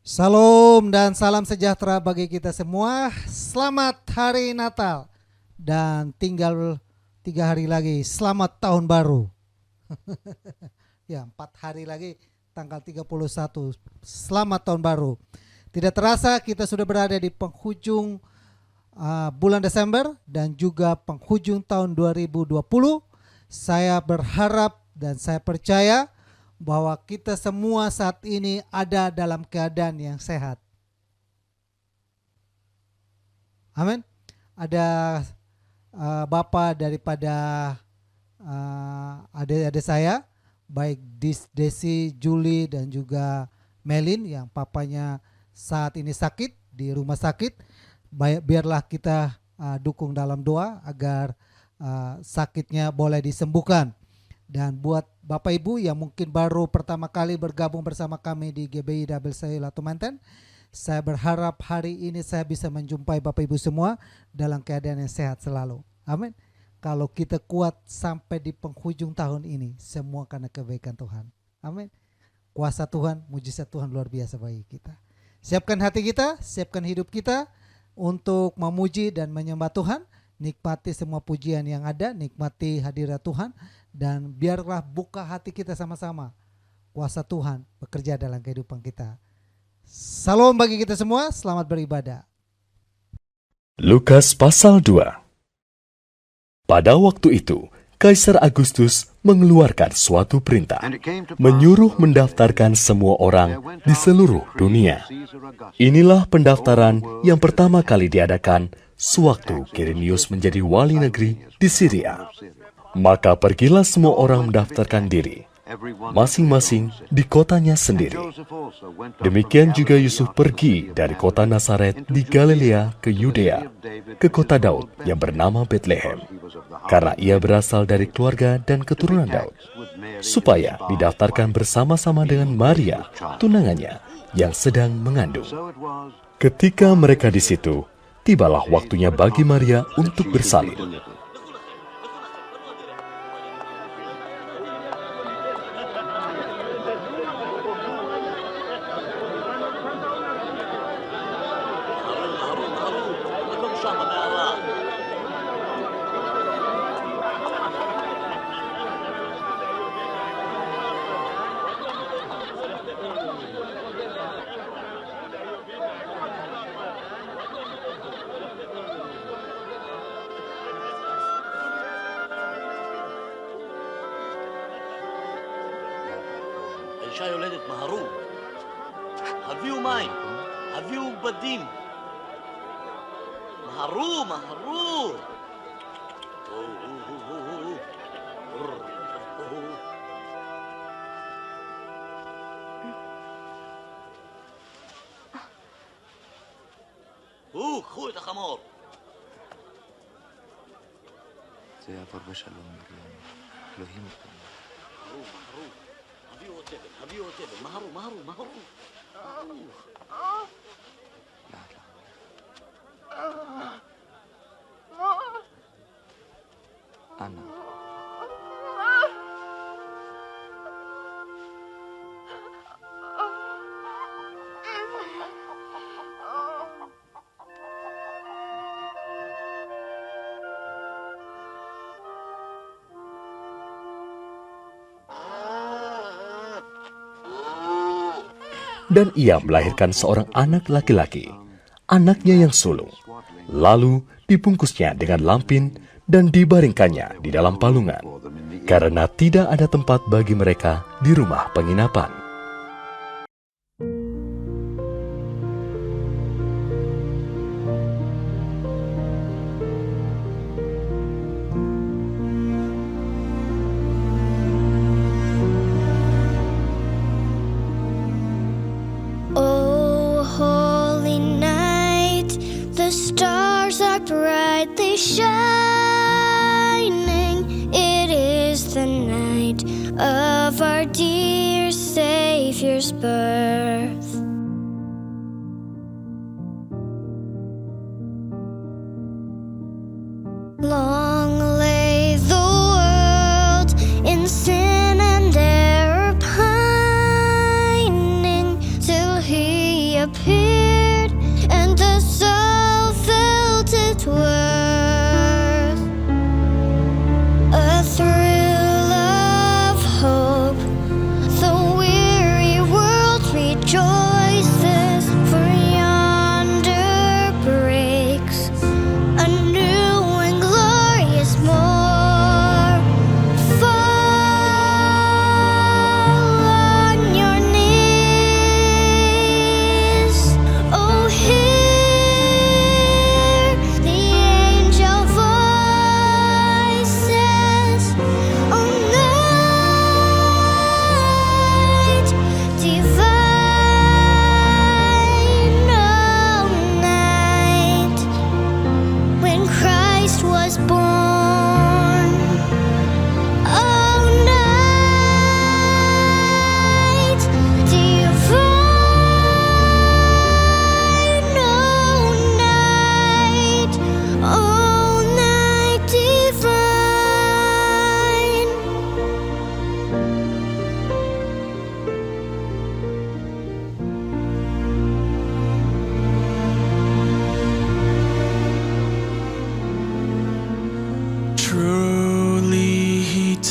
Salam dan salam sejahtera bagi kita semua. Selamat hari Natal dan tinggal 3 hari lagi. Selamat tahun baru. Ya, 4 hari lagi tanggal 31. Selamat tahun baru. Tidak terasa kita sudah berada di penghujung bulan Desember dan juga penghujung tahun 2020. Saya berharap dan saya percaya bahwa kita semua saat ini ada dalam keadaan yang sehat. Amin. Ada Bapak daripada adik-adik saya, baik Desi, Julie dan juga Melin yang papanya saat ini sakit di rumah sakit. Biarlah kita dukung dalam doa agar sakitnya boleh disembuhkan. Dan buat Bapak Ibu yang mungkin baru pertama kali bergabung bersama kami di GBI Double Say Latu Manten, saya berharap hari ini saya bisa menjumpai Bapak Ibu semua dalam keadaan yang sehat selalu. Amin. Kalau kita kuat sampai di penghujung tahun ini, semua karena kebaikan Tuhan. Amin. Kuasa Tuhan, mujizat Tuhan luar biasa bagi kita. Siapkan hati kita, siapkan hidup kita untuk memuji dan menyembah Tuhan. Nikmati semua pujian yang ada, nikmati hadirat Tuhan, dan biarlah buka hati kita sama-sama. Kuasa Tuhan bekerja dalam kehidupan kita. Salam bagi kita semua, selamat beribadah. Lukas pasal 2. Pada waktu itu, Kaisar Agustus mengeluarkan suatu perintah, menyuruh mendaftarkan semua orang di seluruh dunia. Inilah pendaftaran yang pertama kali diadakan sewaktu Quirinius menjadi wali negeri di Syria. Maka pergilah semua orang mendaftarkan diri, masing-masing di kotanya sendiri. Demikian juga Yusuf pergi dari kota Nazaret di Galilea ke Yudea, ke kota Daud yang bernama Betlehem, karena ia berasal dari keluarga dan keturunan Daud, supaya didaftarkan bersama-sama dengan Maria, tunangannya, yang sedang mengandung. Ketika mereka di situ, tibalah waktunya bagi Maria untuk bersalin. האישה יולדת מהרו. הביאו מים, הביאו בדים. מהרו, מהרו. קחו את החמור. זה יעבור בשלום, מרים. אלוהים יתן. מהרו, מהרו. הביאו עוד תבן, הביאו עוד תבן. מהרו, מהרו, מהרו. לאט לאט. אנא. Dan ia melahirkan seorang anak laki-laki, anaknya yang sulung. Lalu dibungkusnya dengan lampin dan dibaringkannya di dalam palungan, karena tidak ada tempat bagi mereka di rumah penginapan. Oh, holy night, the stars are brightly shining. It is the night of our dear Savior's birth. Long lay the world in sin and error pining, till he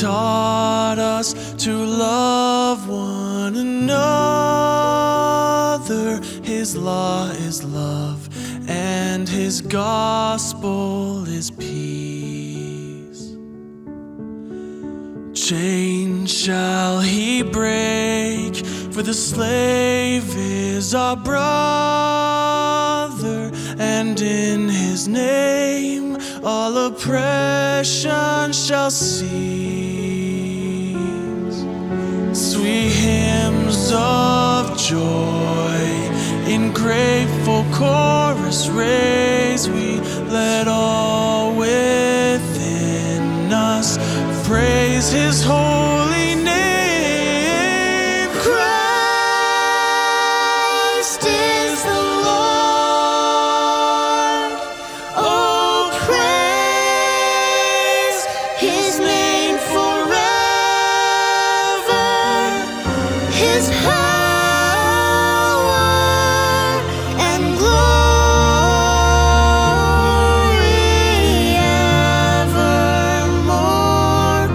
taught us to love one another. His law is love, and His gospel is peace. Chains shall He break, for the slave is our brother, and in His name all oppression shall cease. Sweet hymns of joy in grateful chorus raise we, let all within us praise His holy name. Christ is the Lord. Oh, praise His name forever. His power and glory evermore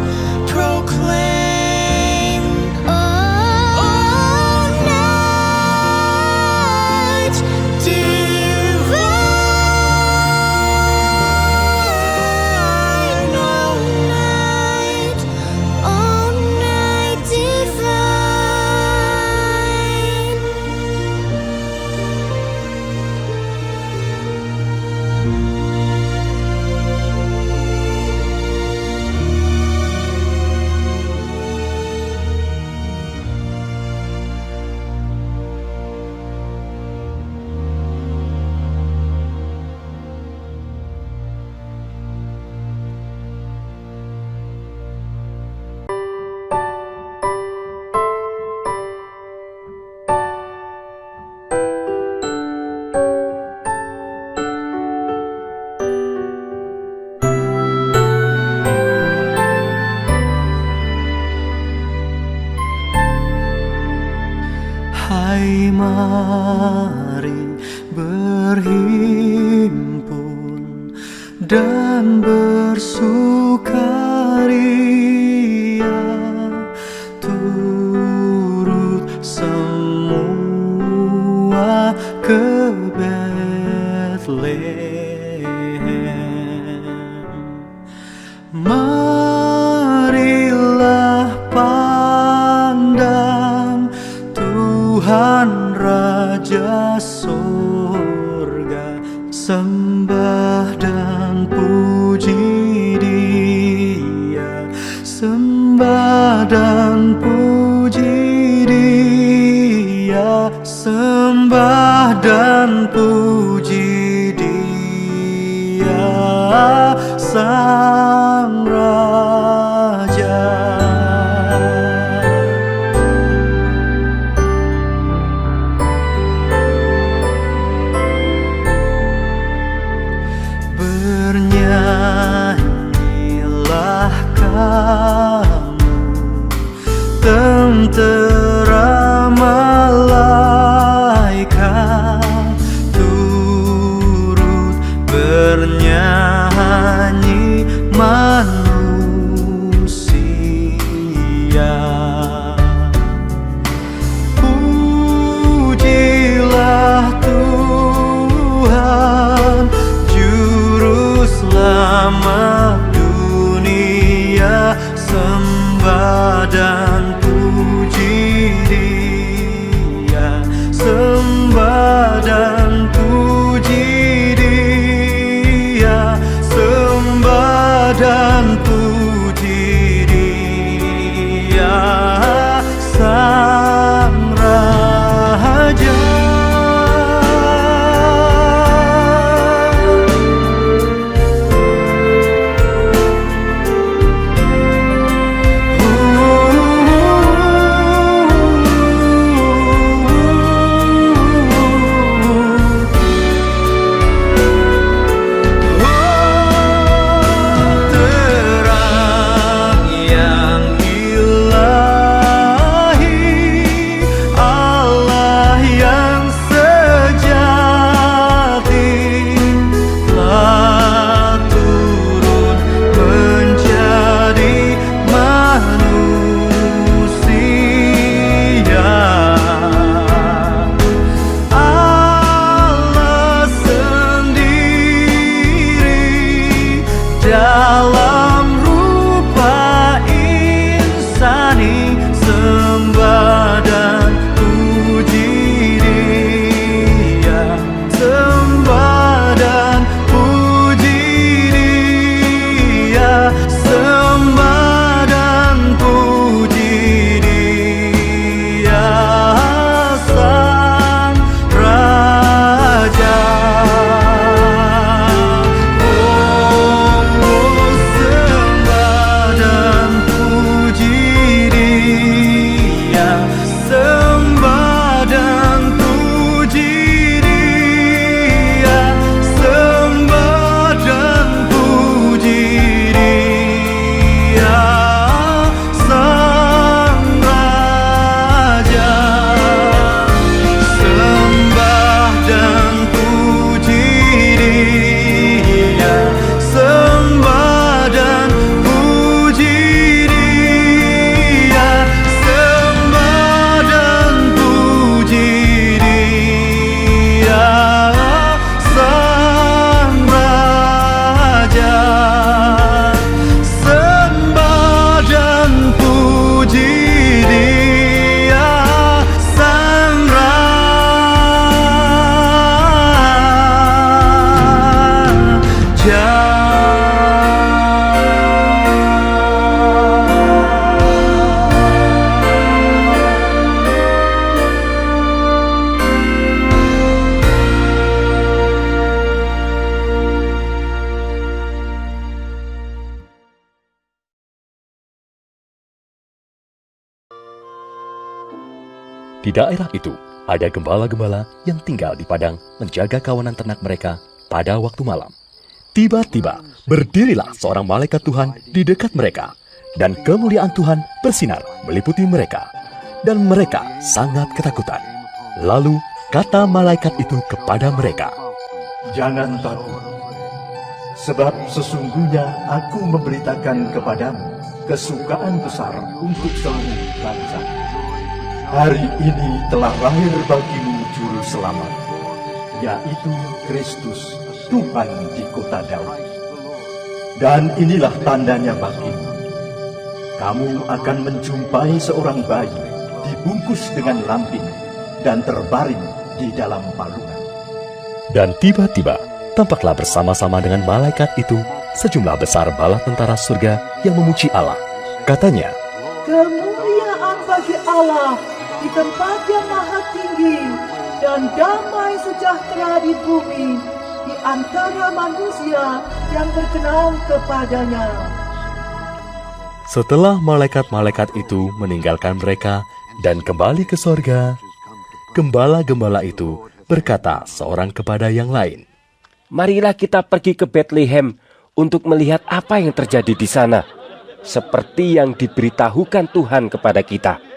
proclaim. Oh, night divine, oh, night divine. Hai, mari berhimpun dan bersukaria, turut semua ke Bethlehem. Marilah pandang Tuhan Raja Sorga, sembah dan puji Dia, sembah dan puji Dia, sembah dan puji Dia, Sang Raja. Bernyanyilah kamu Di daerah itu ada gembala-gembala yang tinggal di padang menjaga kawanan ternak mereka pada waktu malam. Tiba-tiba berdirilah seorang malaikat Tuhan di dekat mereka, dan kemuliaan Tuhan bersinar meliputi mereka, dan mereka sangat ketakutan. Lalu kata malaikat itu kepada mereka, Jangan takut, sebab sesungguhnya aku memberitakan kepadamu kesukaan besar untuk seluruh bangsa. Hari ini telah lahir bagimu juru selamat, yaitu Kristus, Tuhan di kota Daud. Dan inilah tandanya bagimu. Kamu akan menjumpai seorang bayi dibungkus dengan lampin dan terbaring di dalam palungan. dan tiba-tiba tampaklah bersama-sama dengan malaikat itu sejumlah besar bala tentara surga yang memuji Allah. Katanya, Kemuliaan bagi Allah di tempat yang maha tinggi, dan damai sejahtera di bumi di antara manusia yang berkenan kepadanya. setelah malaikat-malaikat itu meninggalkan mereka dan kembali ke sorga, gembala-gembala itu berkata seorang kepada yang lain, Marilah kita pergi ke Bethlehem untuk melihat apa yang terjadi di sana, seperti yang diberitahukan Tuhan kepada kita.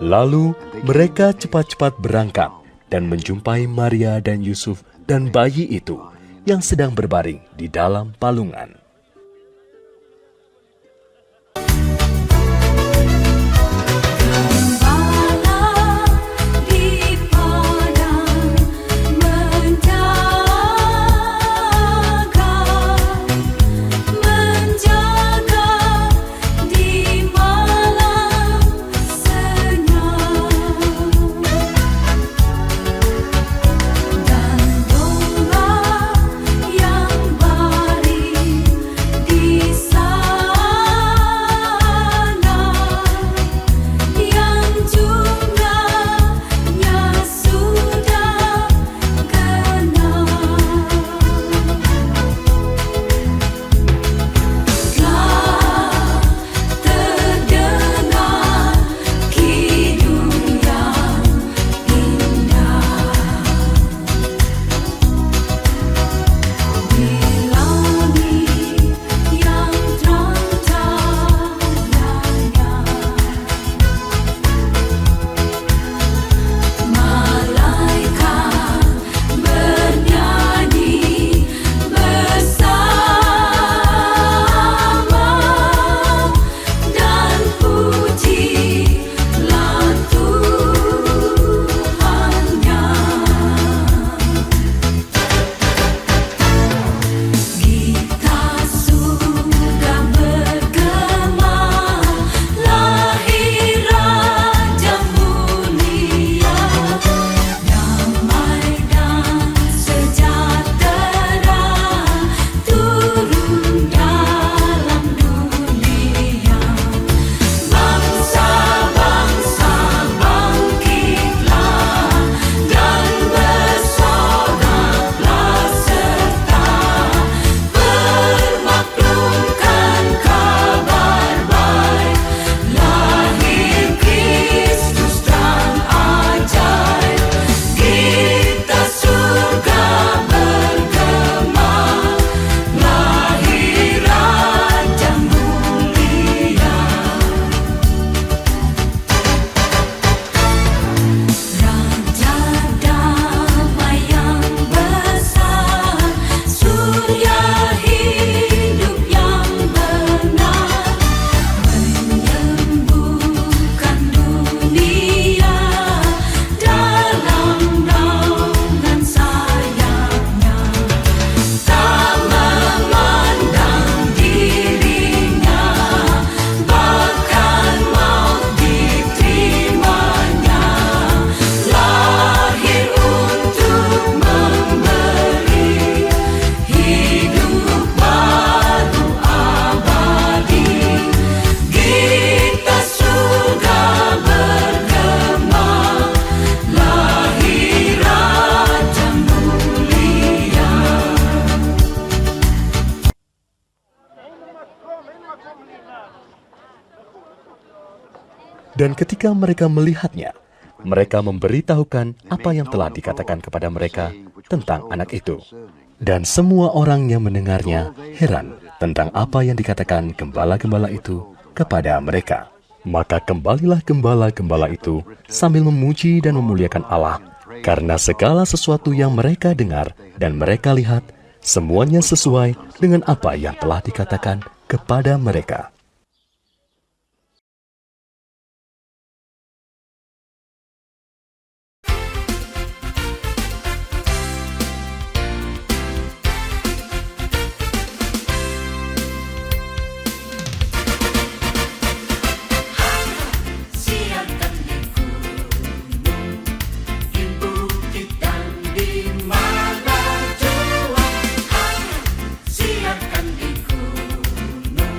Lalu mereka cepat-cepat berangkat dan menjumpai Maria dan Yusuf dan bayi itu yang sedang berbaring di dalam palungan. Dan ketika mereka melihatnya, mereka memberitahukan apa yang telah dikatakan kepada mereka tentang anak itu. Dan semua orang yang mendengarnya heran tentang apa yang dikatakan gembala-gembala itu kepada mereka. Maka kembalilah gembala-gembala itu sambil memuji dan memuliakan Allah, karena segala sesuatu yang mereka dengar dan mereka lihat, semuanya sesuai dengan apa yang telah dikatakan kepada mereka. Siapkan di gunung,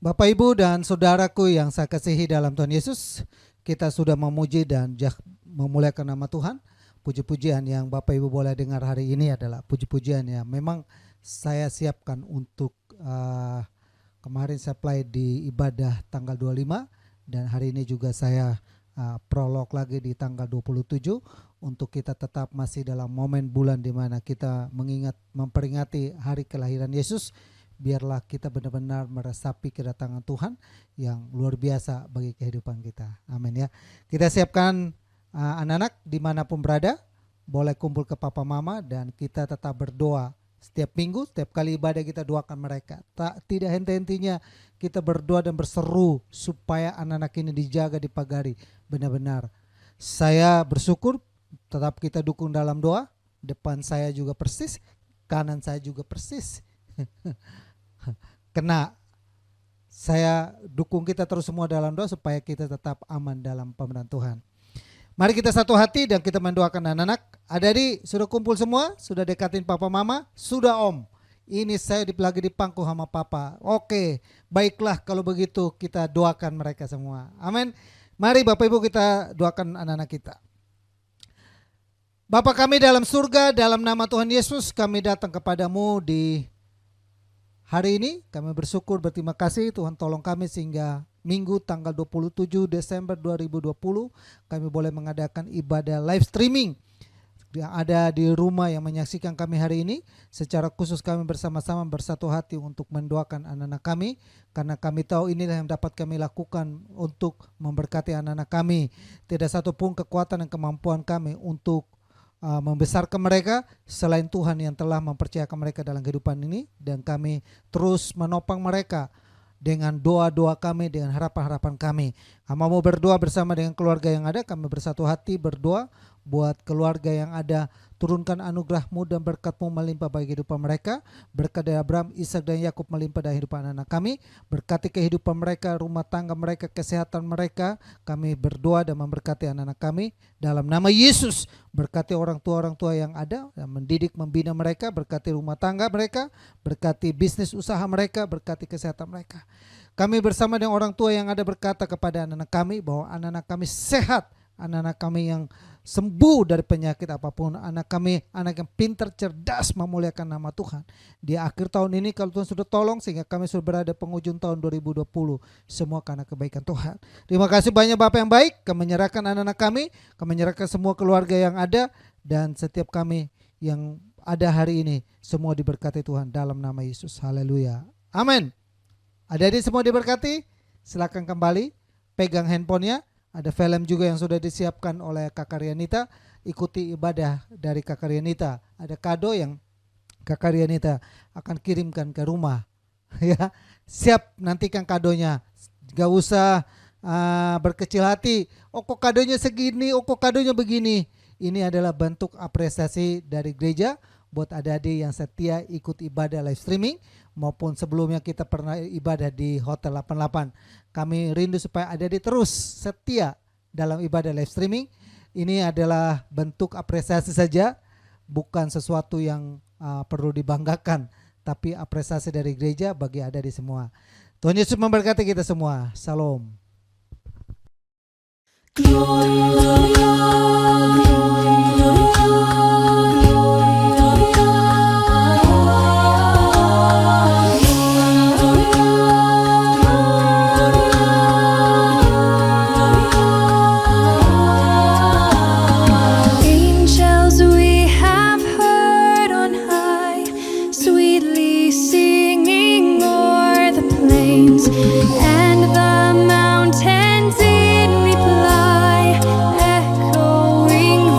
Bapak, Ibu, dan saudaraku yang saya kasihi dalam Tuhan Yesus, kita sudah memuji dan memuliakan nama Tuhan. Puji-pujian yang Bapak Ibu boleh dengar hari ini adalah puji-pujian yang memang saya siapkan untuk kemarin saya play di ibadah tanggal 25, dan hari ini juga saya prolog lagi di tanggal 27 untuk kita tetap masih dalam momen bulan di mana kita memperingati hari kelahiran Yesus. Biarlah kita benar-benar meresapi kedatangan Tuhan yang luar biasa bagi kehidupan kita. Amin ya. Kita siapkan anak-anak dimanapun berada, boleh kumpul ke papa mama, dan kita tetap berdoa. Setiap minggu, setiap kali ibadah kita doakan mereka. Tidak henti-hentinya kita berdoa dan berseru supaya anak-anak ini dijaga, dipagari. Benar-benar saya bersyukur tetap kita dukung dalam doa. Depan saya juga persis, kanan saya juga persis. Kena saya dukung kita terus semua dalam doa supaya kita tetap aman dalam pemerintahan Tuhan. Mari kita satu hati dan kita mendoakan anak-anak. Adik-adik sudah kumpul semua? Sudah dekatin papa mama? Sudah om. Ini saya lagi dipangku sama papa. Oke, baiklah kalau begitu kita doakan mereka semua. Amin. Mari Bapak Ibu kita doakan anak-anak kita. Bapa kami dalam surga, dalam nama Tuhan Yesus kami datang kepadamu di hari ini. Kami bersyukur, berterima kasih Tuhan tolong kami sehingga Minggu tanggal 27 Desember 2020 kami boleh mengadakan ibadah live streaming yang ada di rumah yang menyaksikan kami hari ini. Secara khusus kami bersama-sama bersatu hati untuk mendoakan anak-anak kami, karena kami tahu inilah yang dapat kami lakukan untuk memberkati anak-anak kami. Tidak satu pun kekuatan dan kemampuan kami untuk membesarkan mereka selain Tuhan yang telah mempercayakan mereka dalam kehidupan ini, dan kami terus menopang mereka dengan doa-doa kami, dengan harapan-harapan kami. Kami mau berdoa bersama dengan keluarga yang ada. Kami bersatu hati berdoa buat keluarga yang ada. Turunkan anugerah-Mu dan berkat-Mu melimpah bagi kehidupan mereka. Berkat dari Abraham, Ishak dan Yakub melimpah dalam kehidupan anak kami. Berkati kehidupan mereka, rumah tangga mereka, kesehatan mereka. Kami berdoa dan memberkati anak-anak kami dalam nama Yesus. Berkati orang tua yang ada yang mendidik, membina mereka. Berkati rumah tangga mereka, berkati bisnis usaha mereka, berkati kesehatan mereka. Kami bersama dengan orang tua yang ada berkata kepada anak-anak kami bahwa anak-anak kami sehat, anak-anak kami yang sembuh dari penyakit apapun, anak kami anak yang pintar, cerdas, memuliakan nama Tuhan. Di akhir tahun ini kalau Tuhan sudah tolong sehingga kami sudah berada penghujung tahun 2020, semua karena kebaikan Tuhan. Terima kasih banyak Bapak yang baik. Kami menyerahkan anak-anak kami menyerahkan semua keluarga yang ada, dan setiap kami yang ada hari ini semua diberkati Tuhan dalam nama Yesus. Haleluya. Amin. Adik-adik semua diberkati. Silakan kembali pegang handphonenya. Ada film juga yang sudah disiapkan oleh Kakak Rianita. Ikuti ibadah dari Kakak Rianita. Ada kado yang Kakak Rianita akan kirimkan ke rumah. Ya, siap nantikan kadonya. Gak usah berkecil hati. Oh kok kadonya segini, oh kok kadonya begini. Ini adalah bentuk apresiasi dari gereja buat adik-adik yang setia ikut ibadah live streaming, maupun sebelumnya kita pernah ibadah di Hotel 88. Kami rindu supaya adik-adik terus setia dalam ibadah live streaming. Ini adalah bentuk apresiasi saja, bukan sesuatu yang perlu dibanggakan, tapi apresiasi dari gereja bagi adik-adik semua. Tuhan Yesus memberkati kita semua. Shalom. And the mountains in reply, echoing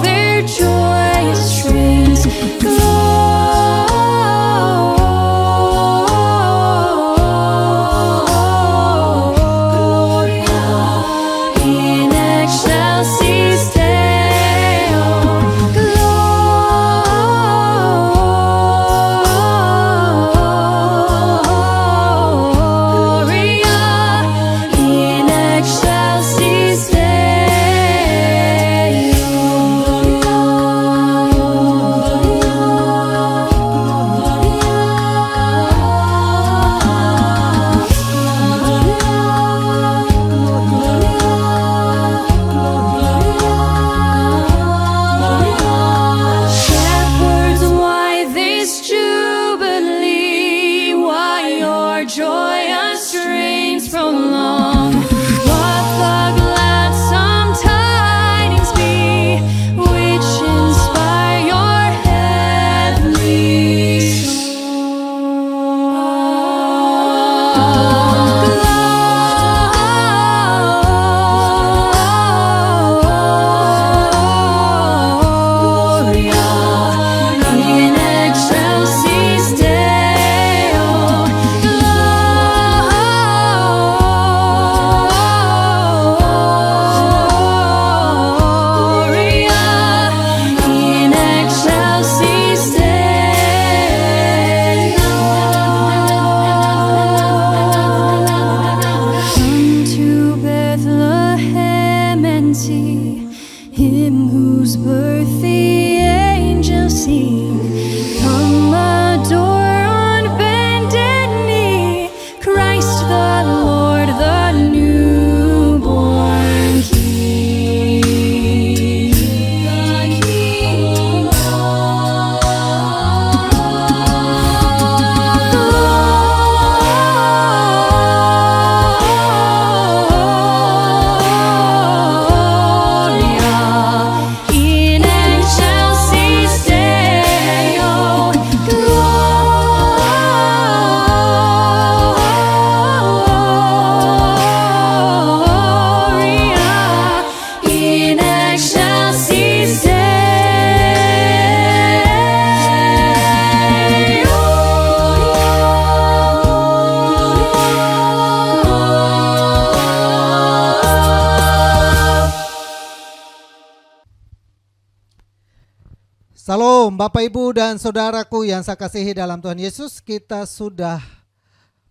Bapak, Ibu, dan saudaraku yang saya kasihi dalam Tuhan Yesus, kita sudah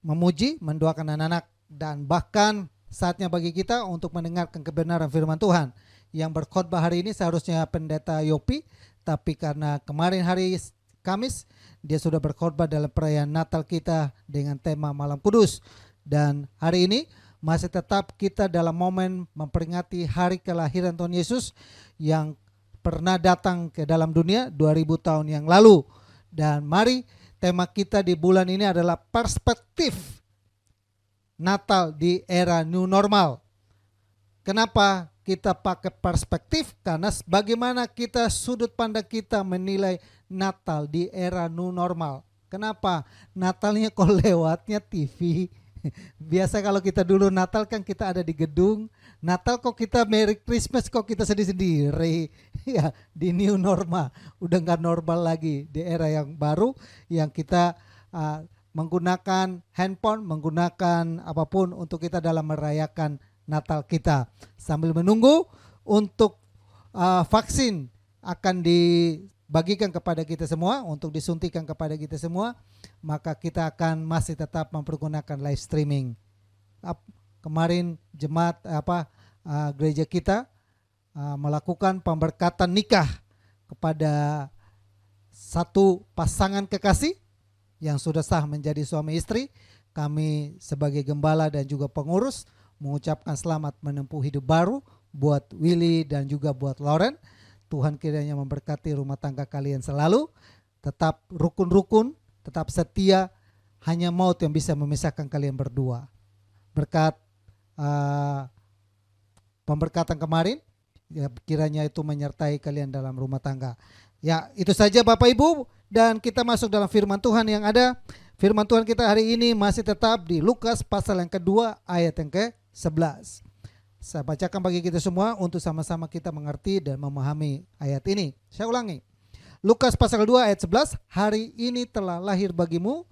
memuji, mendoakan anak-anak, dan bahkan saatnya bagi kita untuk mendengarkan kebenaran firman Tuhan. Yang berkhotbah hari ini seharusnya Pendeta Yopi, tapi karena kemarin hari Kamis, dia sudah berkhotbah dalam perayaan Natal kita dengan tema Malam Kudus. Dan hari ini masih tetap kita dalam momen memperingati hari kelahiran Tuhan Yesus yang pernah datang ke dalam dunia 2000 tahun yang lalu. Dan mari tema kita di bulan ini adalah perspektif Natal di era new normal. Kenapa kita pakai perspektif? Karena bagaimana kita sudut pandang kita menilai Natal di era new normal. Kenapa? Natalnya kok lewatnya TV. Biasa kalau kita dulu Natal kan kita ada di gedung. Natal kok kita Merry Christmas kok kita sendiri-sendiri. Ya, di new normal. Udah gak normal lagi di era yang baru yang kita menggunakan handphone, menggunakan apapun untuk kita dalam merayakan Natal kita. Sambil menunggu untuk vaksin akan dibagikan kepada kita semua, untuk disuntikan kepada kita semua, maka kita akan masih tetap mempergunakan live streaming. Kemarin jemaat gereja kita melakukan pemberkatan nikah kepada satu pasangan kekasih yang sudah sah menjadi suami istri. Kami sebagai gembala dan juga pengurus mengucapkan selamat menempuh hidup baru buat Willy dan juga buat Lauren. Tuhan kiranya memberkati rumah tangga kalian selalu, tetap rukun-rukun, tetap setia, hanya maut yang bisa memisahkan kalian berdua. Berkat pemberkatan kemarin, ya, kiranya itu menyertai kalian dalam rumah tangga. Ya, itu saja Bapak Ibu, dan kita masuk dalam firman Tuhan yang ada. Firman Tuhan kita hari ini masih tetap di Lukas pasal yang kedua ayat yang ke-11. Saya bacakan bagi kita semua untuk sama-sama kita mengerti dan memahami ayat ini. Saya ulangi. Lukas pasal 2 ayat 11, hari ini telah lahir bagimu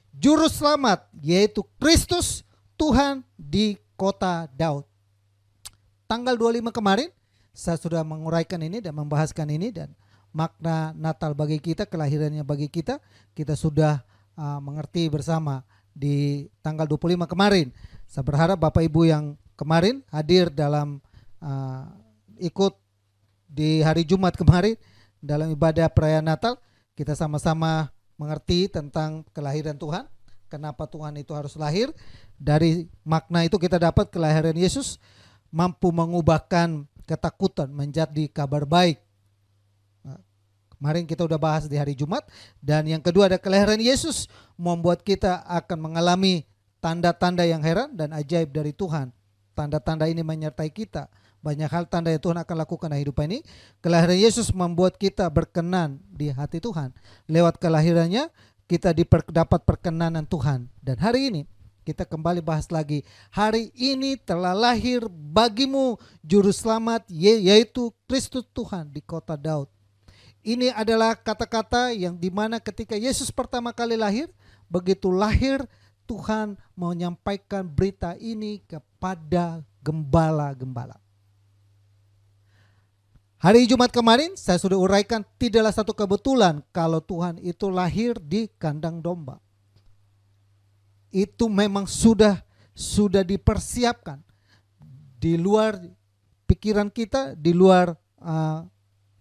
juru selamat, yaitu Kristus Tuhan di kota Daud. Tanggal 25 kemarin saya sudah menguraikan ini dan membahaskan ini, dan makna Natal bagi kita, kelahirannya bagi kita, kita sudah mengerti bersama di tanggal 25 kemarin. Saya berharap Bapak Ibu yang kemarin hadir dalam ikut di hari Jumat kemarin dalam ibadah perayaan Natal, kita sama-sama mengerti tentang kelahiran Tuhan, kenapa Tuhan itu harus lahir. Dari makna itu kita dapat kelahiran Yesus mampu mengubahkan ketakutan menjadi kabar baik. Kemarin kita udah bahas di hari Jumat. Dan yang kedua ada kelahiran Yesus membuat kita akan mengalami tanda-tanda yang heran dan ajaib dari Tuhan. Tanda-tanda ini menyertai kita. Banyak hal tanda yang Tuhan akan lakukan dalam hidup ini. Kelahiran Yesus membuat kita berkenan di hati Tuhan. Lewat kelahirannya kita dapat perkenanan Tuhan. Dan hari ini kita kembali bahas lagi. Hari ini telah lahir bagimu juru selamat, yaitu Kristus Tuhan di kota Daud. Ini adalah kata-kata yang dimana ketika Yesus pertama kali lahir, begitu lahir Tuhan menyampaikan berita ini kepada gembala-gembala. Hari Jumat kemarin saya sudah uraikan, tidaklah satu kebetulan kalau Tuhan itu lahir di kandang domba. Itu memang sudah dipersiapkan di luar pikiran kita, di luar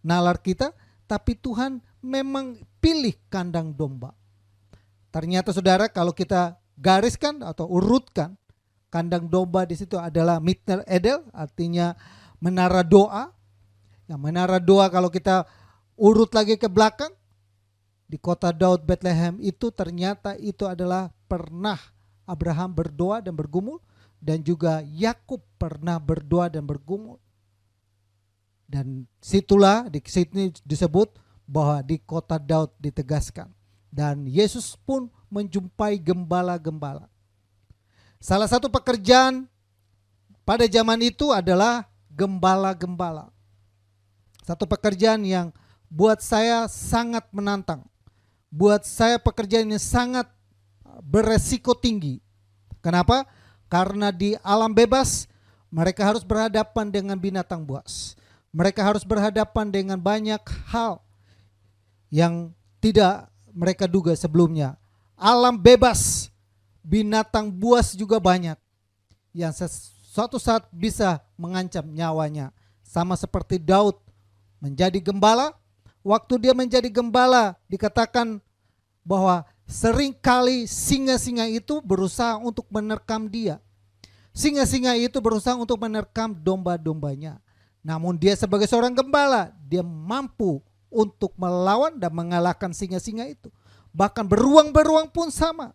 nalar kita, tapi Tuhan memang pilih kandang domba. Ternyata saudara, kalau kita gariskan atau urutkan, kandang domba di situ adalah Mitner Edel, artinya menara doa. Yang menara doa kalau kita urut lagi ke belakang, di kota Daud Bethlehem itu ternyata itu adalah pernah Abraham berdoa dan bergumul, dan juga Yakub pernah berdoa dan bergumul. Dan situlah di sini disebut bahwa di kota Daud ditegaskan. Dan Yesus pun menjumpai gembala-gembala. Salah satu pekerjaan pada zaman itu adalah gembala-gembala. Satu pekerjaan yang buat saya sangat menantang. Buat saya pekerjaan yang sangat beresiko tinggi. Kenapa? Karena di alam bebas mereka harus berhadapan dengan binatang buas. Mereka harus berhadapan dengan banyak hal yang tidak mereka duga sebelumnya. Alam bebas, binatang buas juga banyak yang suatu saat bisa mengancam nyawanya. Sama seperti Daud menjadi gembala. Waktu dia menjadi gembala, dikatakan bahwa seringkali singa-singa itu berusaha untuk menerkam dia. Singa-singa itu berusaha untuk menerkam domba-dombanya. Namun dia sebagai seorang gembala, dia mampu untuk melawan dan mengalahkan singa-singa itu. Bahkan beruang-beruang pun sama.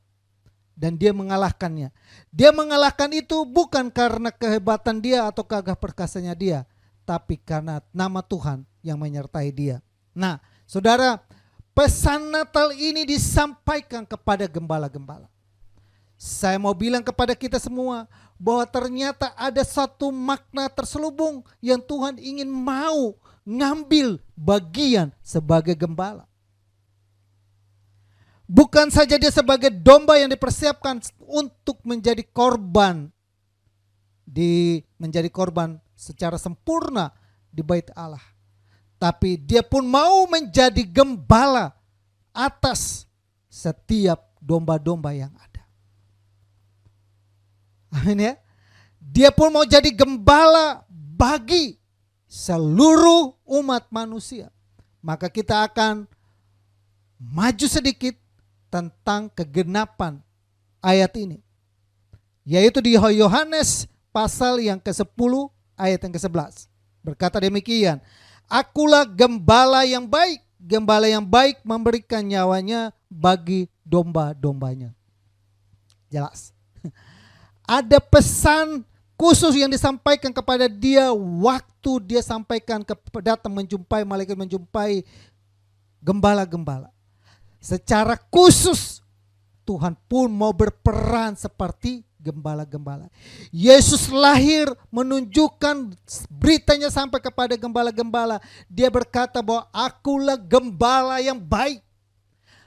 Dan dia mengalahkannya. Dia mengalahkan itu bukan karena kehebatan dia atau gagah perkasanya dia, tapi karena nama Tuhan yang menyertai dia. Nah, saudara, pesan Natal ini disampaikan kepada gembala-gembala. Saya mau bilang kepada kita semua bahwa ternyata ada satu makna terselubung yang Tuhan ingin mau ngambil bagian sebagai gembala. Bukan saja dia sebagai domba yang dipersiapkan untuk menjadi korban, menjadi korban secara sempurna di bait Allah. Tapi dia pun mau menjadi gembala atas setiap domba-domba yang ada. Amin ya. Dia pun mau jadi gembala bagi seluruh umat manusia. Maka kita akan maju sedikit tentang kegenapan ayat ini. Yaitu di Yohanes pasal yang ke-10 ayat yang ke-11. Berkata demikian, akulah gembala yang baik. Gembala yang baik memberikan nyawanya bagi domba-dombanya. Jelas. Ada pesan khusus yang disampaikan kepada dia waktu dia sampaikan datang menjumpai malaikat, menjumpai gembala-gembala. Secara khusus Tuhan pun mau berperan seperti gembala-gembala. Yesus lahir menunjukkan beritanya sampai kepada gembala-gembala. Dia berkata bahwa akulah gembala yang baik.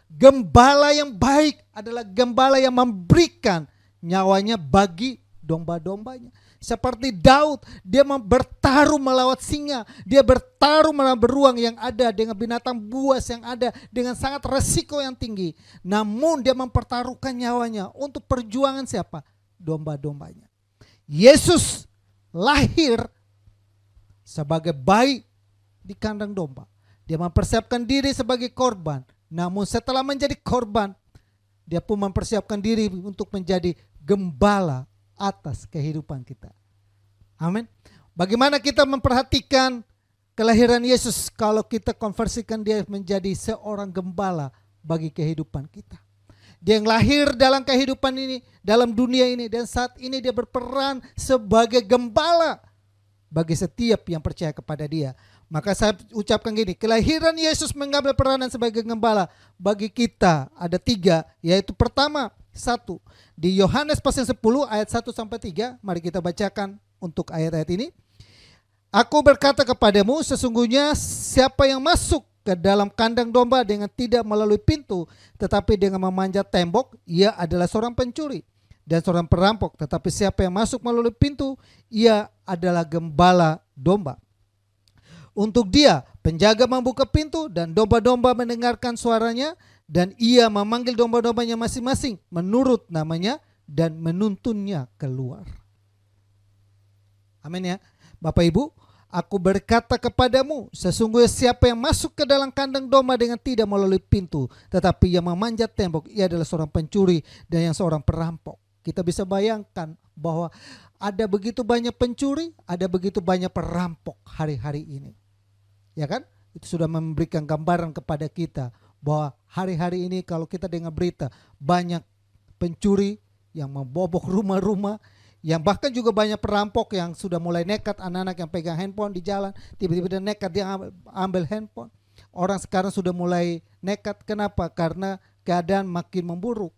Gembala yang baik adalah gembala yang memberikan nyawanya bagi domba-dombanya. Seperti Daud, dia bertaruh melawan singa, dia bertaruh melawan beruang yang ada, dengan binatang buas yang ada, dengan sangat resiko yang tinggi. Namun dia mempertaruhkan nyawanya untuk perjuangan siapa? Domba-dombanya. Yesus lahir sebagai bayi di kandang domba. Dia mempersiapkan diri sebagai korban. Namun setelah menjadi korban, dia pun mempersiapkan diri untuk menjadi gembala atas kehidupan kita. Amin. Bagaimana kita memperhatikan kelahiran Yesus kalau kita konversikan dia menjadi seorang gembala bagi kehidupan kita. Dia yang lahir dalam kehidupan ini, dalam dunia ini, dan saat ini dia berperan sebagai gembala bagi setiap yang percaya kepada dia. Maka saya ucapkan gini, kelahiran Yesus mengambil peranan sebagai gembala bagi kita ada 3, yaitu pertama, 1. Di Yohanes pasal 10 ayat 1 sampai 3, mari kita bacakan untuk ayat-ayat ini. Aku berkata kepadamu, sesungguhnya siapa yang masuk ke dalam kandang domba dengan tidak melalui pintu, tetapi dengan memanjat tembok, ia adalah seorang pencuri dan seorang perampok. Tetapi siapa yang masuk melalui pintu, ia adalah gembala domba. Untuk dia, penjaga membuka pintu dan domba-domba mendengarkan suaranya, dan ia memanggil domba-dombanya masing-masing menurut namanya dan menuntunnya keluar. Amin ya. Bapak Ibu, aku berkata kepadamu, sesungguhnya siapa yang masuk ke dalam kandang domba dengan tidak melalui pintu, tetapi yang memanjat tembok, ia adalah seorang pencuri dan yang seorang perampok. Kita bisa bayangkan bahwa ada begitu banyak pencuri, ada begitu banyak perampok hari-hari ini. Ya kan? Itu sudah memberikan gambaran kepada kita bahwa hari-hari ini kalau kita dengar berita banyak pencuri yang membobok rumah-rumah, yang bahkan juga banyak perampok yang sudah mulai nekat, anak-anak yang pegang handphone di jalan, tiba-tiba dia nekat dia ambil handphone. Orang sekarang sudah mulai nekat, kenapa? Karena keadaan makin memburuk.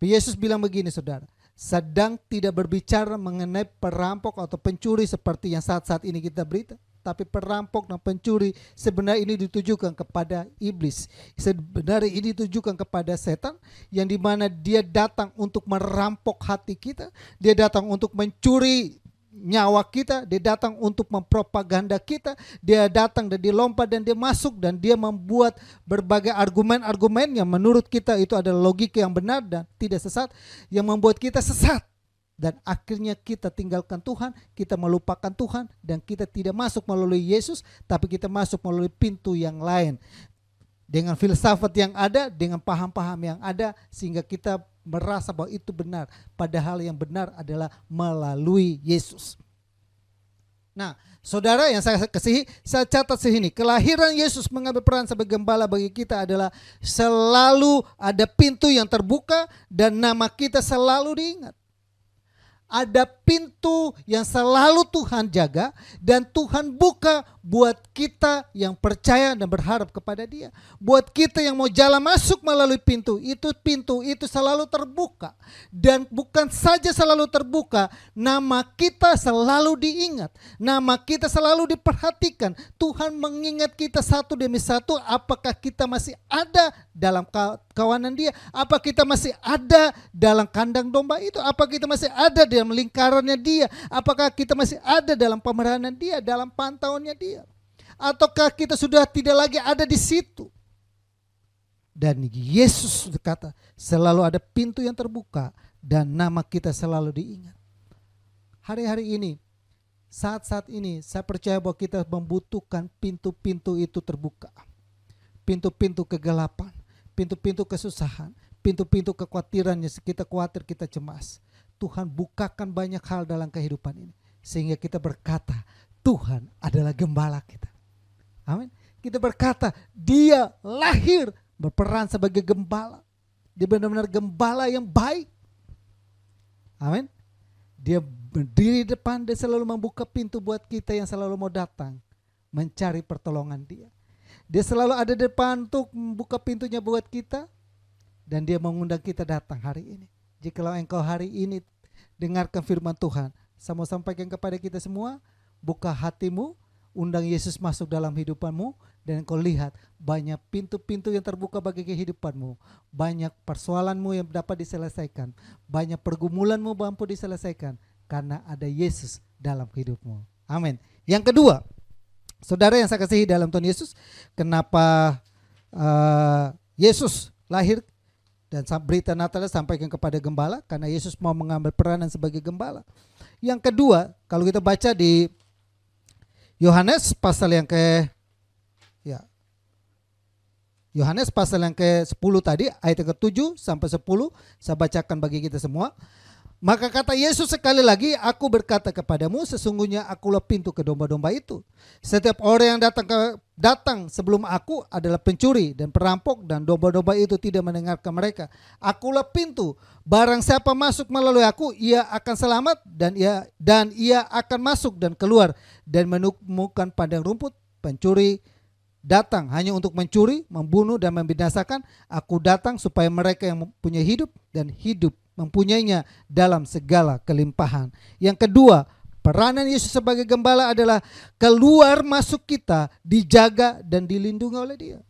Yesus bilang begini saudara, sedang tidak berbicara mengenai perampok atau pencuri seperti yang saat-saat ini kita berita. Tapi perampok dan pencuri sebenarnya ini ditujukan kepada iblis. Sebenarnya ini ditujukan kepada setan, yang dimana dia datang untuk merampok hati kita. Dia datang untuk mencuri nyawa kita, dia datang untuk mempropaganda kita, dia datang dan dia lompat dan dia masuk dan dia membuat berbagai argumen-argumen yang menurut kita itu adalah logika yang benar dan tidak sesat, yang membuat kita sesat. Dan akhirnya kita tinggalkan Tuhan, kita melupakan Tuhan, dan kita tidak masuk melalui Yesus, tapi kita masuk melalui pintu yang lain. Dengan filsafat yang ada, dengan paham-paham yang ada, sehingga kita merasa bahwa itu benar. Padahal yang benar adalah melalui Yesus. Nah, saudara yang saya kasihi, saya catat sini, kelahiran Yesus mengambil peran sebagai gembala bagi kita adalah selalu ada pintu yang terbuka dan nama kita selalu diingat. Ada pintu yang selalu Tuhan jaga dan Tuhan buka buat kita yang percaya dan berharap kepada Dia. Buat kita yang mau jalan masuk melalui pintu itu selalu terbuka. Dan bukan saja selalu terbuka, nama kita selalu diingat. Nama kita selalu diperhatikan. Tuhan mengingat kita satu demi satu, apakah kita masih ada dalam kawanan Dia, apa kita masih ada dalam kandang domba itu, apa kita masih ada dalam lingkarannya Dia, apakah kita masih ada dalam pemeliharaan Dia, dalam pantauannya Dia, ataukah kita sudah tidak lagi ada di situ. Dan Yesus berkata selalu ada pintu yang terbuka dan nama kita selalu diingat. Hari-hari ini, saat-saat ini, saya percaya bahwa kita membutuhkan pintu-pintu itu terbuka. Pintu-pintu kegelapan, pintu-pintu kesusahan, pintu-pintu kekhawatiran yang kita khawatir, kita cemas. Tuhan bukakan banyak hal dalam kehidupan ini, sehingga kita berkata Tuhan adalah gembala kita. Amin. Kita berkata Dia lahir berperan sebagai gembala. Dia benar-benar gembala yang baik. Amin. Dia berdiri di depan, dia selalu membuka pintu buat kita yang selalu mau datang mencari pertolongan Dia. Dia selalu ada di depan untuk membuka pintunya buat kita, dan Dia mengundang kita datang hari ini. Jikalau engkau hari ini dengarkan firman Tuhan, saya mau sampaikan kepada kita semua, buka hatimu, undang Yesus masuk dalam hidupanmu, dan engkau lihat banyak pintu-pintu yang terbuka bagi kehidupanmu, banyak persoalanmu yang dapat diselesaikan, banyak pergumulanmu mampu diselesaikan, karena ada Yesus dalam hidupmu. Amin. Yang kedua, saudara yang saya kasihi dalam Tuhan Yesus, kenapa Yesus lahir dan berita Natal sampaikan kepada gembala? Karena Yesus mau mengambil peranan sebagai gembala. Yang kedua, kalau kita baca di Yohanes pasal yang Yohanes pasal yang ke-10 tadi, ayat yang ke-7 sampai 10, saya bacakan bagi kita semua. Maka kata Yesus sekali lagi, aku berkata kepadamu, sesungguhnya akulah pintu ke domba-domba itu. Setiap orang yang datang sebelum aku adalah pencuri dan perampok, dan domba-domba itu tidak mendengarkan mereka. Akulah pintu, barang siapa masuk melalui aku, ia akan selamat, dan ia akan masuk dan keluar dan menemukan padang rumput. Pencuri datang hanya untuk mencuri, membunuh dan membinasakan. Aku datang supaya mereka yang mempunyai hidup dan hidup mempunyainya dalam segala kelimpahan. Yang kedua, peranan Yesus sebagai gembala adalah keluar masuk kita dijaga dan dilindungi oleh Dia.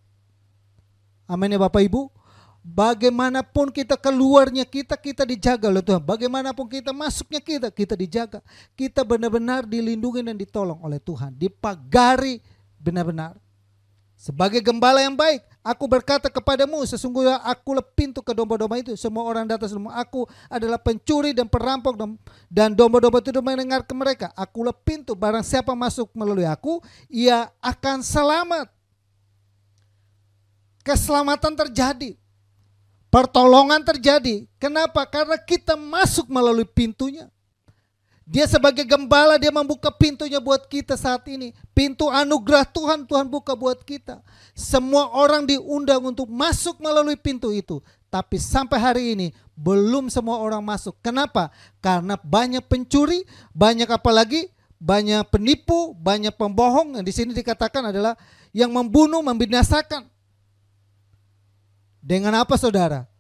Amin ya Bapak Ibu. Bagaimanapun kita keluarnya kita dijaga oleh Tuhan. Bagaimanapun kita masuknya kita dijaga. Kita benar-benar dilindungi dan ditolong oleh Tuhan. Dipagari benar-benar. Sebagai gembala yang baik, aku berkata kepadamu, sesungguhnya akulah pintu ke domba-domba itu. Semua orang datang sebelum aku adalah pencuri dan perampok, dan domba-domba itu mendengar ke mereka. Akulah pintu, barang siapa masuk melalui aku, ia akan selamat. Keselamatan terjadi, pertolongan terjadi. Kenapa? Karena kita masuk melalui pintunya. Dia sebagai gembala, Dia membuka pintunya buat kita saat ini. Pintu anugerah Tuhan buka buat kita. Semua orang diundang untuk masuk melalui pintu itu. Tapi sampai hari ini belum semua orang masuk. Kenapa? Karena banyak pencuri, banyak apalagi, banyak penipu, banyak pembohong. Yang di sini dikatakan adalah yang membunuh, membinasakan. Dengan apa saudara?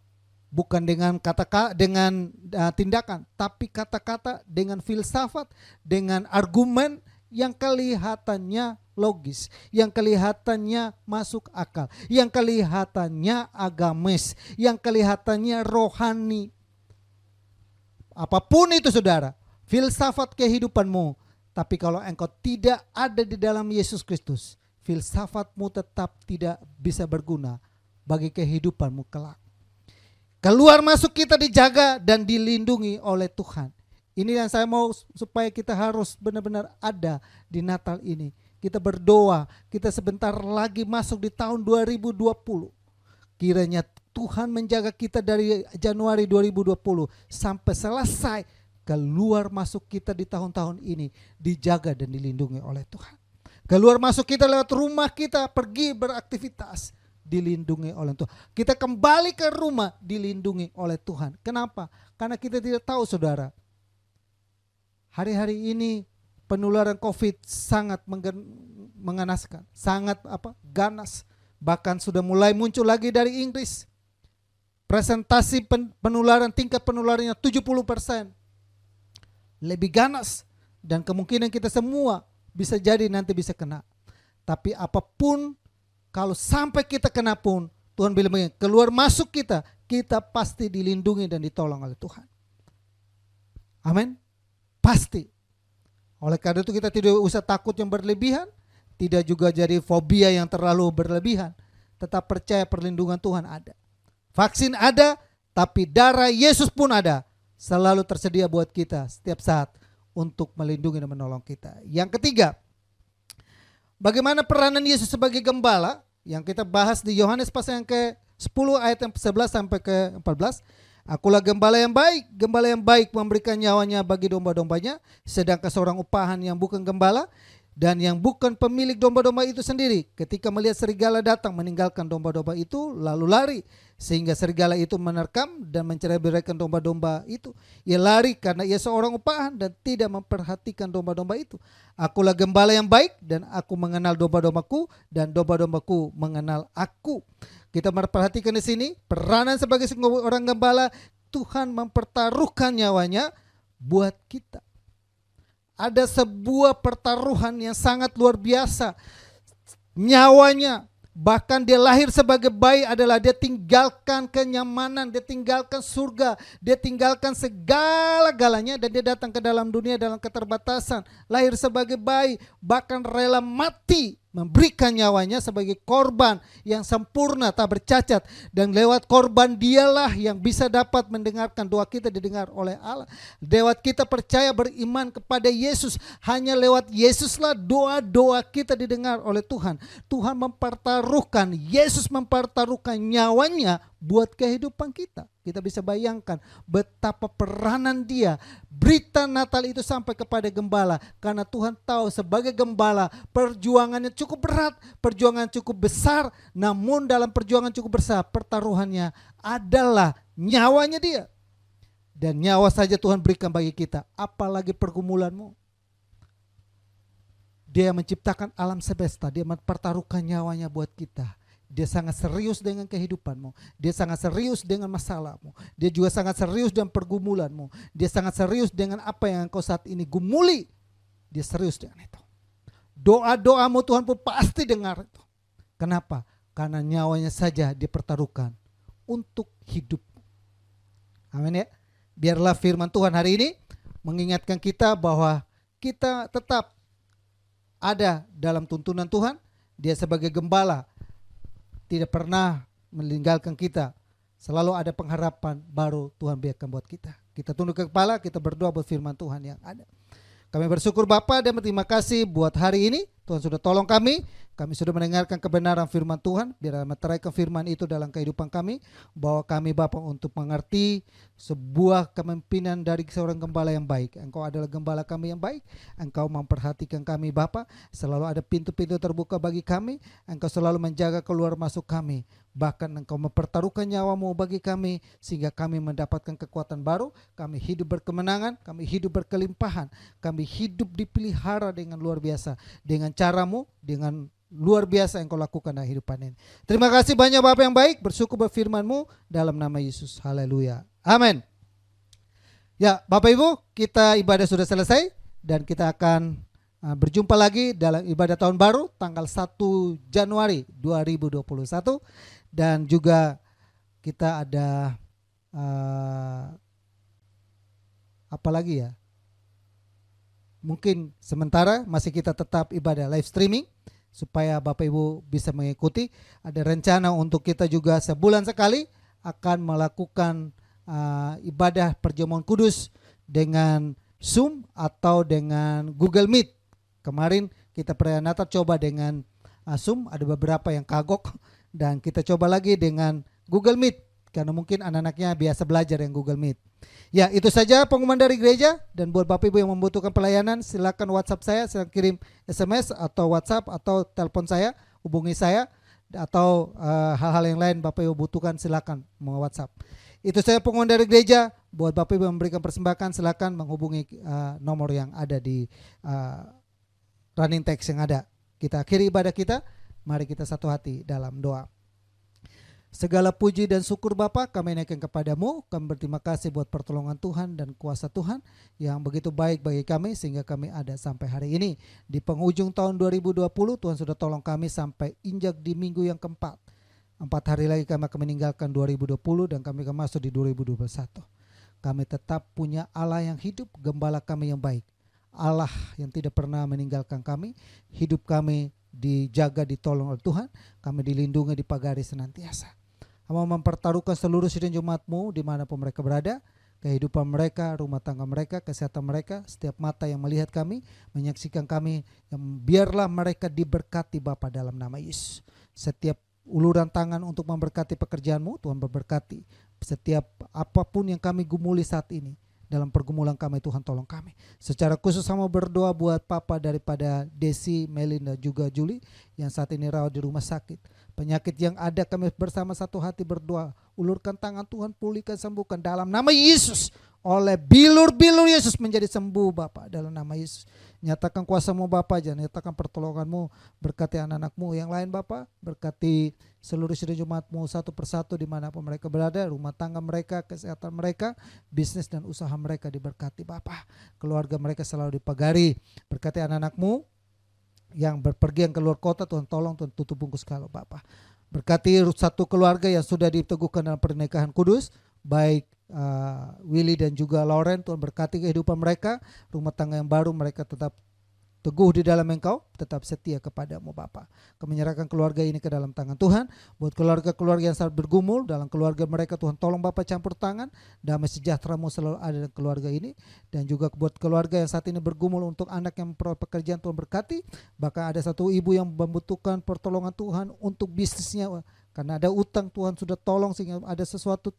Bukan dengan kata-kata, dengan tindakan, tapi kata-kata, dengan filsafat, dengan argumen yang kelihatannya logis, yang kelihatannya masuk akal, yang kelihatannya agamis, yang kelihatannya rohani. Apapun itu saudara, filsafat kehidupanmu. Tapi kalau engkau tidak ada di dalam Yesus Kristus, filsafatmu tetap tidak bisa berguna bagi kehidupanmu kelak. Keluar masuk kita dijaga dan dilindungi oleh Tuhan. Ini yang saya mau supaya kita harus benar-benar ada di Natal ini. Kita berdoa, kita sebentar lagi masuk di tahun 2020. Kiranya Tuhan menjaga kita dari Januari 2020 sampai selesai. Keluar masuk kita di tahun-tahun ini dijaga dan dilindungi oleh Tuhan. Keluar masuk kita lewat rumah kita, pergi beraktivitas, dilindungi oleh Tuhan. Kita kembali ke rumah, dilindungi oleh Tuhan. Kenapa? Karena kita tidak tahu, saudara. Hari-hari ini penularan COVID sangat mengenaskan, sangat ganas. Bahkan sudah mulai muncul lagi dari Inggris. Presentasi penularan, tingkat penularannya 70%. Lebih ganas, dan kemungkinan kita semua bisa jadi nanti bisa kena. Tapi apapun, kalau sampai kita kena pun, Tuhan bilang begini, keluar masuk kita pasti dilindungi dan ditolong oleh Tuhan. Amin. Pasti. Oleh karena itu kita tidak usah takut yang berlebihan, tidak juga jadi fobia yang terlalu berlebihan. Tetap percaya perlindungan Tuhan ada. Vaksin ada, tapi darah Yesus pun ada. Selalu tersedia buat kita setiap saat untuk melindungi dan menolong kita. Yang ketiga, bagaimana peranan Yesus sebagai gembala yang kita bahas di Yohanes pasal yang ke-10 ayat yang 11 sampai ke-14. Akulah gembala yang baik memberikan nyawanya bagi domba-dombanya, sedangkan seorang upahan yang bukan gembala dan yang bukan pemilik domba-domba itu sendiri, ketika melihat serigala datang meninggalkan domba-domba itu lalu lari, sehingga serigala itu menerkam dan mencerai-beraikan domba-domba itu. Ia lari karena ia seorang upahan dan tidak memperhatikan domba-domba itu. Akulah gembala yang baik dan aku mengenal domba-dombaku dan domba-dombaku mengenal aku. Kita memperhatikan di sini peranan sebagai orang gembala, Tuhan mempertaruhkan nyawanya buat kita. Ada sebuah pertaruhan yang sangat luar biasa. Nyawanya, bahkan dia lahir sebagai bayi adalah dia tinggalkan kenyamanan, dia tinggalkan surga, dia tinggalkan segala-galanya dan dia datang ke dalam dunia dalam keterbatasan. Lahir sebagai bayi, bahkan rela mati, memberikan nyawanya sebagai korban yang sempurna, tak bercacat. Dan lewat korban dialah yang bisa dapat mendengarkan doa kita didengar oleh Allah. Lewat kita percaya beriman kepada Yesus, hanya lewat Yesuslah doa-doa kita didengar oleh Tuhan. Tuhan mempertaruhkan, Yesus mempertaruhkan nyawanya buat kehidupan kita. Kita bisa bayangkan betapa peranan dia. Berita Natal itu sampai kepada gembala. Karena Tuhan tahu sebagai gembala perjuangannya cukup berat, perjuangan cukup besar. Namun dalam perjuangan cukup besar, pertaruhannya adalah nyawanya dia. Dan nyawa saja Tuhan berikan bagi kita, apalagi pergumulanmu. Dia menciptakan alam semesta, dia mempertaruhkan nyawanya buat kita. Dia sangat serius dengan kehidupanmu. Dia sangat serius dengan masalahmu. Dia juga sangat serius dengan pergumulanmu. Dia sangat serius dengan apa yang engkau saat ini gumuli. Dia serius dengan itu. Doa-doamu Tuhan pun pasti dengar itu. Kenapa? Karena nyawanya saja dipertaruhkan untuk hidupmu. Amin ya. Biarlah firman Tuhan hari ini mengingatkan kita bahwa kita tetap ada dalam tuntunan Tuhan. Dia sebagai gembala tidak pernah meninggalkan kita. Selalu ada pengharapan baru Tuhan biarkan buat kita. Kita tunduk kepala, kita berdoa buat firman Tuhan yang ada. Kami bersyukur Bapa dan berterima kasih buat hari ini. Tuhan sudah tolong kami. Kami sudah mendengarkan kebenaran firman Tuhan. Biar meteraikan firman itu dalam kehidupan kami. Bawa kami Bapa untuk mengerti sebuah kepemimpinan dari seorang gembala yang baik. Engkau adalah gembala kami yang baik. Engkau memperhatikan kami Bapa. Selalu ada pintu-pintu terbuka bagi kami. Engkau selalu menjaga keluar masuk kami. Bahkan engkau mempertaruhkan nyawamu bagi kami. Sehingga kami mendapatkan kekuatan baru. Kami hidup berkemenangan. Kami hidup berkelimpahan. Kami hidup dipelihara dengan luar biasa. Dengan caramu, dengan luar biasa yang kau lakukan dalam kehidupan ini. Terima kasih banyak Bapa yang baik. Bersyukur berfirman-Mu dalam nama Yesus. Haleluya. Amin. Ya Bapak Ibu, kita ibadah sudah selesai. Dan kita akan berjumpa lagi dalam ibadah tahun baru tanggal 1 Januari 2021. Dan juga kita ada apa lagi ya? mungkin sementara masih kita tetap ibadah live streaming supaya Bapak Ibu bisa mengikuti. Ada rencana untuk kita juga sebulan sekali akan melakukan ibadah perjamuan kudus dengan Zoom atau dengan Google Meet. Kemarin kita perayaan Natal coba dengan Zoom, ada beberapa yang kagok, dan kita coba lagi dengan Google Meet karena mungkin anak-anaknya biasa belajar yang Google Meet. Ya, itu saja pengumuman dari gereja. Dan buat Bapak Ibu yang membutuhkan pelayanan, silakan WhatsApp saya, silakan kirim SMS atau WhatsApp atau telepon saya, hubungi saya, atau hal-hal yang lain Bapak Ibu butuhkan, silakan mau WhatsApp. Itu saja pengumuman dari gereja. Buat Bapak Ibu yang memberikan persembahan, silakan menghubungi nomor yang ada di running text yang ada. Kita akhiri ibadah kita. Mari kita satu hati dalam doa. Segala puji dan syukur Bapa kami naikkan kepadamu. Kami berterima kasih buat pertolongan Tuhan dan kuasa Tuhan yang begitu baik bagi kami sehingga kami ada sampai hari ini. Di penghujung tahun 2020 Tuhan sudah tolong kami sampai injak di minggu yang keempat. 4 hari lagi kami akan meninggalkan 2020 dan kami akan masuk di 2021. Kami tetap punya Allah yang hidup, gembala kami yang baik. Allah yang tidak pernah meninggalkan kami. Hidup kami dijaga, ditolong oleh Tuhan. Kami dilindungi, dipagari senantiasa. Mau mempertaruhkan seluruh sidang jemaat-Mu dimanapun mereka berada, kehidupan mereka, rumah tangga mereka, kesehatan mereka, setiap mata yang melihat kami, menyaksikan kami, yang biarlah mereka diberkati Bapa dalam nama Yesus. Setiap uluran tangan untuk memberkati pekerjaan-Mu, Tuhan berberkati. Setiap apapun yang kami gumuli saat ini, dalam pergumulan kami Tuhan tolong kami. Secara khusus sama berdoa buat Papa daripada Desi, Melinda juga Julie yang saat ini rawat di rumah sakit. Penyakit yang ada kami bersama satu hati berdoa. Ulurkan tangan Tuhan, pulihkan, sembuhkan dalam nama Yesus. Oleh bilur-bilur Yesus menjadi sembuh Bapa dalam nama Yesus. Nyatakan kuasa-Mu Bapa aja, nyatakan pertolongan-Mu, berkati anak-anak-Mu yang lain Bapa, berkati seluruh sidang jemaat-Mu satu persatu dimanapun mereka berada, rumah tangga mereka, kesehatan mereka, bisnis dan usaha mereka diberkati Bapa. Keluarga mereka selalu dipagari, berkati anak-anak-Mu yang berpergian keluar kota, Tuhan tolong, Tuhan tutup bungkus kalau Bapa. Berkati satu keluarga yang sudah diteguhkan dalam pernikahan kudus, baik Willy dan juga Lauren, Tuhan berkati kehidupan mereka, rumah tangga yang baru mereka tetap teguh di dalam Engkau, tetap setia kepadamu Bapa. Kami menyerahkan keluarga ini ke dalam tangan Tuhan. Buat keluarga-keluarga yang sangat bergumul dalam keluarga mereka, Tuhan tolong Bapa campur tangan, damai sejahtera-Mu selalu ada dalam keluarga ini. Dan juga buat keluarga yang saat ini bergumul untuk anak yang memperoleh pekerjaan, Tuhan berkati. Bahkan ada satu ibu yang membutuhkan pertolongan Tuhan untuk bisnisnya, karena ada utang, Tuhan sudah tolong sehingga ada sesuatu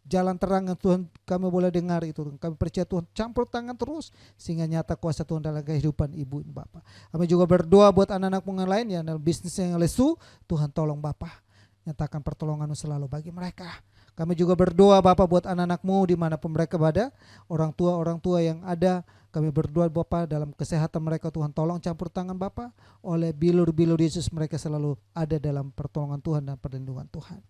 jalan terang yang Tuhan kami boleh dengar itu. Kami percaya Tuhan campur tangan terus sehingga nyata kuasa Tuhan dalam kehidupan ibu dan Bapak. Kami juga berdoa buat anak-anak yang lain yang dalam bisnis yang lesu, Tuhan tolong Bapak. Nyatakan pertolongan-Mu selalu bagi mereka. Kami juga berdoa Bapak buat anak-anak-Mu dimanapun mereka berada, orang tua yang ada. Kami berdoa Bapak dalam kesehatan mereka, Tuhan tolong campur tangan Bapak. Oleh bilur-bilur Yesus mereka selalu ada dalam pertolongan Tuhan dan perlindungan Tuhan.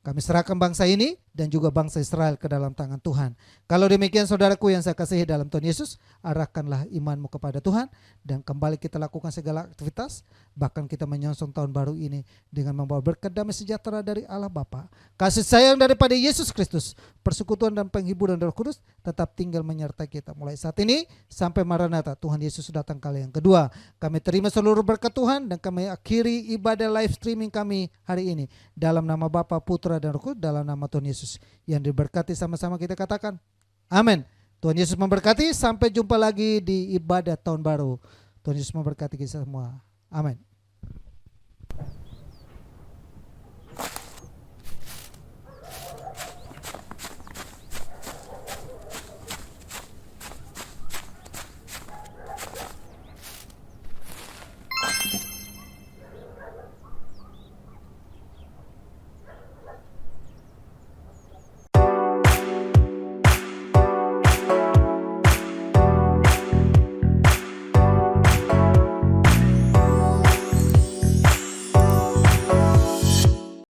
Kami serahkan bangsa ini dan juga bangsa Israel ke dalam tangan Tuhan. Kalau demikian saudaraku yang saya kasihi dalam Tuhan Yesus, arahkanlah imanmu kepada Tuhan dan kembali kita lakukan segala aktivitas, bahkan kita menyongsong tahun baru ini dengan membawa berkat damai sejahtera dari Allah Bapa, kasih sayang daripada Yesus Kristus, persekutuan dan penghiburan Roh Kudus tetap tinggal menyertai kita mulai saat ini sampai Maranatha Tuhan Yesus datang kali yang kedua. Kami terima seluruh berkat Tuhan dan kami akhiri ibadah live streaming kami hari ini dalam nama Bapa, Putra dan Roh Kudus, dalam nama Tuhan Yesus yang diberkati. Sama-sama kita katakan amin. Tuhan Yesus memberkati. Sampai jumpa lagi di ibadah tahun baru. Tuhan Yesus memberkati kita semua. Amin.